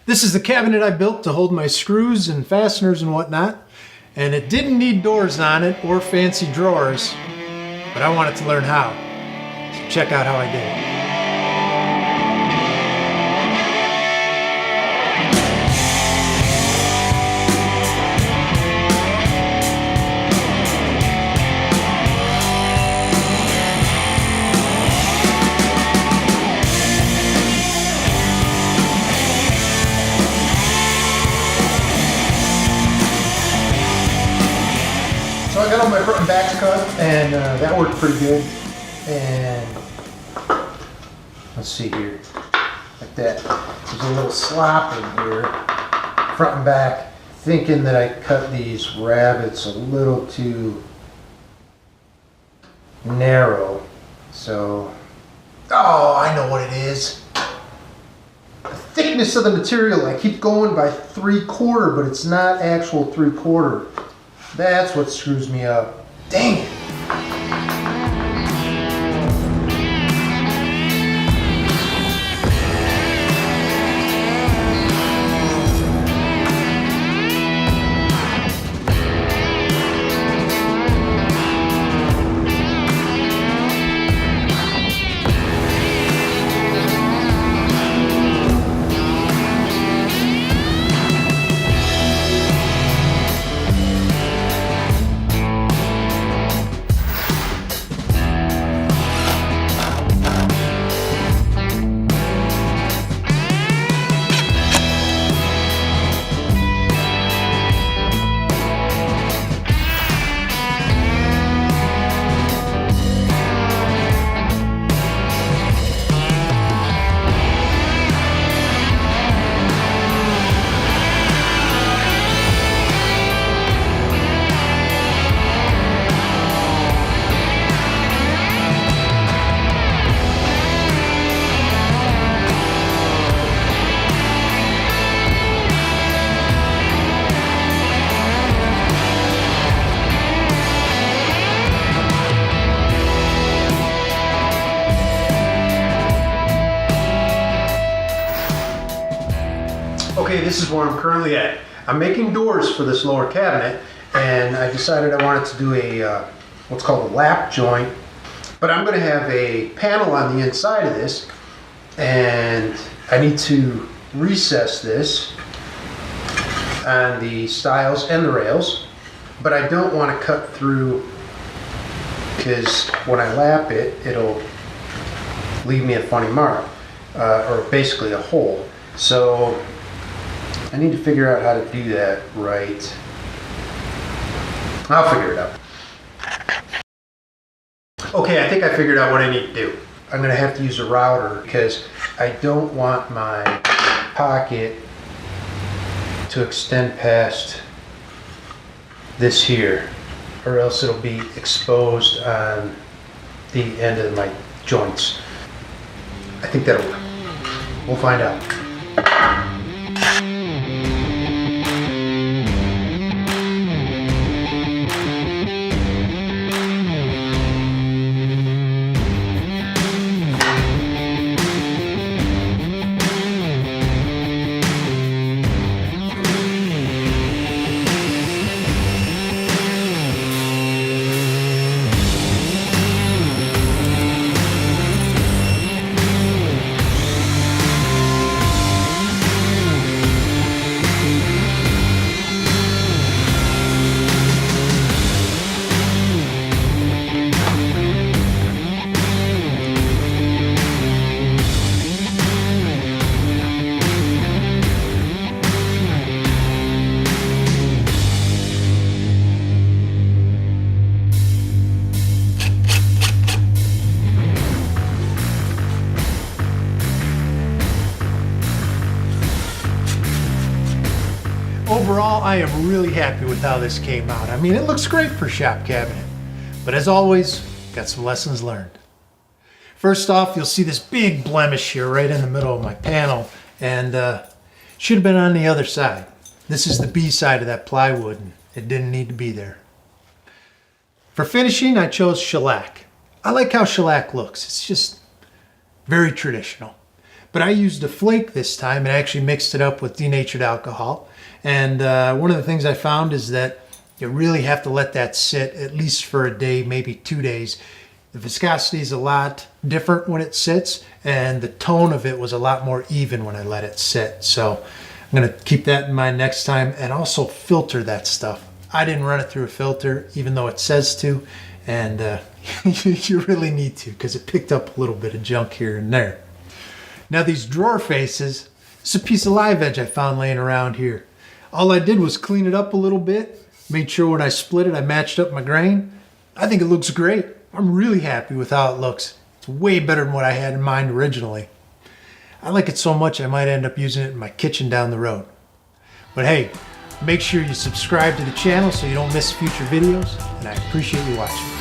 This is the cabinet I built to hold my screws and fasteners and whatnot, and it didn't need doors on it or fancy drawers, but I wanted to learn how. So check out how I did it. So I got all my front and backs cut, and that worked pretty good. And let's see here, like that. There's a little slop in here, front and back, thinking that I cut these rabbets a little too narrow. So, oh, I know what it is. The thickness of the material. I keep going by 3/4, but it's not actual 3/4. That's what screws me up. Dang it. Okay, this is where I'm currently at. I'm making doors for this lower cabinet, and I decided I wanted to do a what's called a lap joint, but I'm going to have a panel on the inside of this, and I need to recess this on the stiles and the rails, but I don't want to cut through, because when I lap it, it'll leave me a funny mark, or basically a hole. So I need to figure out how to do that right. I'll figure it out. Okay, I think I figured out what I need to do. I'm going to have to use a router because I don't want my pocket to extend past this here, or else it'll be exposed on the end of my joints. I think that'll work. We'll find out. Overall, I am really happy with how this came out. I mean, it looks great for a shop cabinet, but as always, got some lessons learned. First off, you'll see this big blemish here right in the middle of my panel, and should have been on the other side. This is the B side of that plywood, and it didn't need to be there. For finishing, I chose shellac. I like how shellac looks. It's just very traditional. But I used a flake this time and actually mixed it up with denatured alcohol. And one of the things I found is that you really have to let that sit at least for a day, maybe 2 days. The viscosity is a lot different when it sits, and the tone of it was a lot more even when I let it sit. So I'm gonna keep that in mind next time, and also filter that stuff. I didn't run it through a filter, even though it says to, and you really need to, because it picked up a little bit of junk here and there. Now these drawer faces, it's a piece of live edge I found laying around here. All I did was clean it up a little bit, made sure when I split it I matched up my grain. I think it looks great. I'm really happy with how it looks. It's way better than what I had in mind originally. I like it so much I might end up using it in my kitchen down the road. But hey, make sure you subscribe to the channel so you don't miss future videos, and I appreciate you watching.